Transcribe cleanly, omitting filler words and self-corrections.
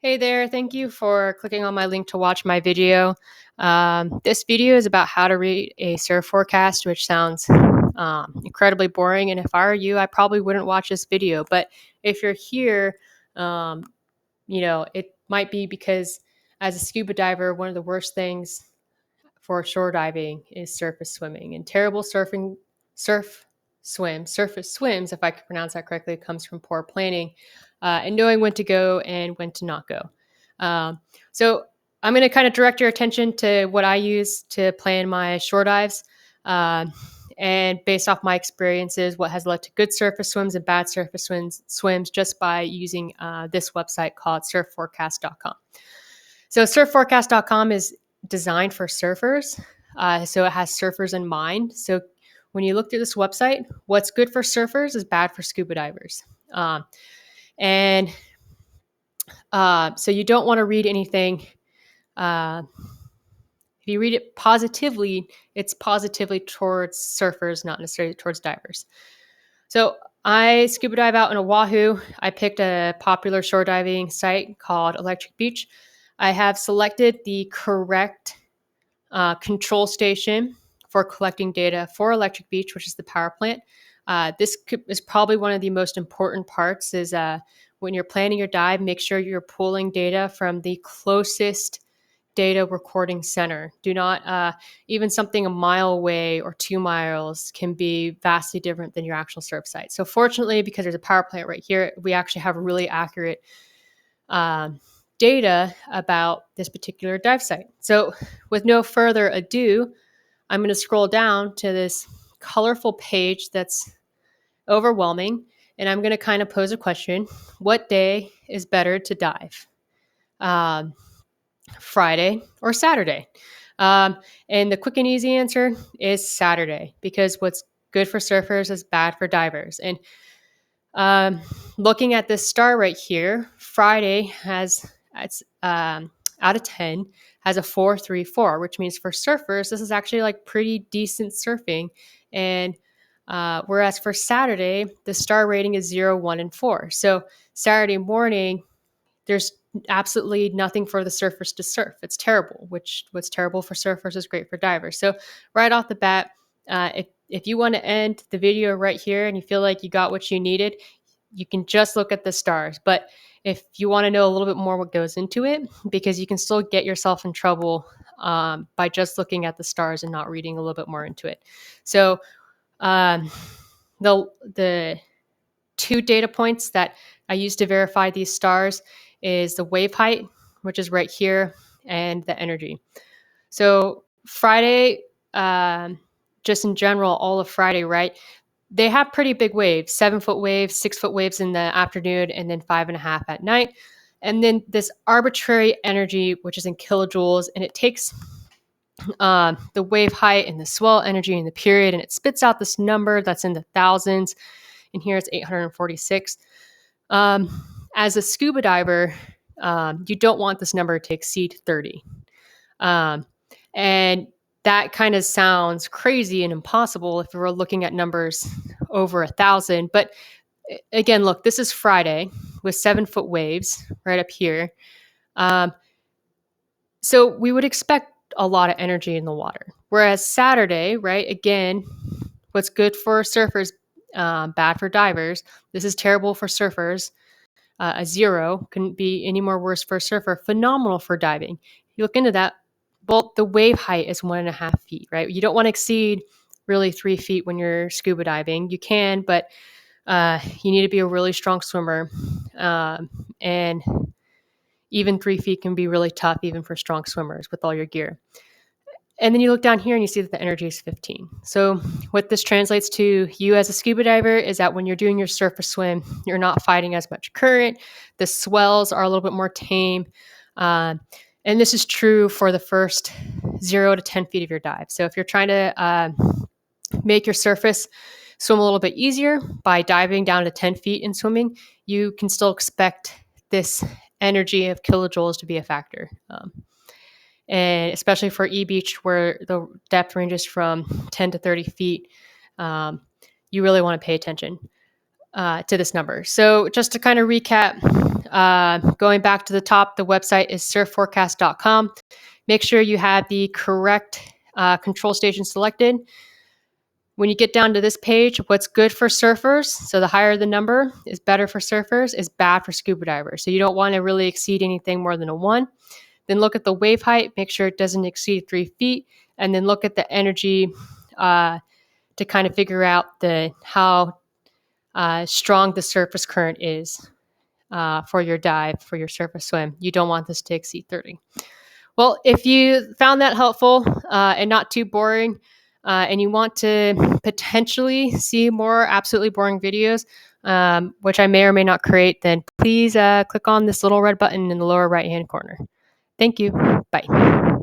Hey there, thank you for clicking on my link to watch my video. This video is about how to read a surf forecast, which sounds incredibly boring. And if I were you, I probably wouldn't watch this video. But if you're here, um, it might be because as a scuba diver, one of the worst things for shore diving is surface swimming. And terrible surface swims, if I could pronounce that correctly, comes from poor planning and knowing when to go and when to not go. So I'm going to kind of direct your attention to what I use to plan my shore dives. Uh, and based off my experiences, what has led to good surface swims and bad surface swims just by using this website called surfforecast.com. So surfforecast.com is designed for surfers. So it has surfers in mind. So when you look through this website, what's good for surfers is bad for scuba divers. And so you don't want to read anything. If you read it positively, it's positively towards surfers, not necessarily towards divers. So I scuba dive out in Oahu. I picked a popular shore diving site called Electric Beach. I have selected the correct control station for collecting data for Electric Beach, which is the power plant. This is probably one of the most important parts is when you're planning your dive, make sure you're pulling data from the closest data recording center. Do not, even something a mile away or 2 miles can be vastly different than your actual surf site. So fortunately, because there's a power plant right here, we actually have really accurate data about this particular dive site. So with no further ado, I'm going to scroll down to this colorful page that's overwhelming, and I'm going to kind of pose a question. What day is better to dive? Friday or Saturday? And the quick and easy answer is Saturday, because what's good for surfers is bad for divers. And looking at this star right here, Friday has, it's out of 10, has a 4.34, which means for surfers, this is actually like pretty decent surfing. And whereas for Saturday, the star rating is 0, 1, and 4. So Saturday morning, there's absolutely nothing for the surfers to surf. It's terrible, what's terrible for surfers is great for divers. So right off the bat, if you want to end the video right here and you feel like you got what you needed, you can just look at the stars. But if you want to know a little bit more what goes into it, because you can still get yourself in trouble by just looking at the stars and not reading a little bit more into it. So the two data points that I use to verify these stars is the wave height, which is right here, and the energy. So Friday, just in general, all of Friday, right? They have pretty big waves, 7-foot waves, 6-foot waves in the afternoon, and then 5.5 at night. And then this arbitrary energy, which is in kilojoules, and it takes the wave height and the swell energy in the period, and it spits out this number that's in the thousands. And here it's 846. As a scuba diver, you don't want this number to exceed 30. And that kind of sounds crazy and impossible if we're looking at numbers over 1,000. But again, look, this is Friday with 7-foot waves right up here. So we would expect a lot of energy in the water. Whereas Saturday, right, again, what's good for surfers, bad for divers. This is terrible for surfers. A 0 couldn't be any more worse for a surfer. Phenomenal for diving. You look into that. Well, the wave height is 1.5 feet, right? You don't want to exceed really 3 feet when you're scuba diving. You can, but you need to be a really strong swimmer. And even 3 feet can be really tough, even for strong swimmers with all your gear. And then you look down here and you see that the energy is 15. So what this translates to you as a scuba diver is that when you're doing your surface swim, you're not fighting as much current. The swells are a little bit more tame. And this is true for the first 0 to 10 feet of your dive. So if you're trying to make your surface swim a little bit easier by diving down to 10 feet in swimming, you can still expect this energy of kilojoules to be a factor. And especially for E-Beach, where the depth ranges from 10 to 30 feet, you really want to pay attention to this number. So just to kind of recap, Going back to the top, the website is surfforecast.com. Make sure you have the correct control station selected. When you get down to this page, what's good for surfers, so the higher the number is better for surfers, is bad for scuba divers. So you don't want to really exceed anything more than a 1. Then look at the wave height, make sure it doesn't exceed 3 feet, and then look at the energy to kind of figure out how strong the surface current is for your dive, for your surface swim. You don't want this to exceed 30. Well, if you found that helpful and not too boring, and you want to potentially see more absolutely boring videos, which I may or may not create, then please click on this little red button in the lower right-hand corner. Thank you. Bye.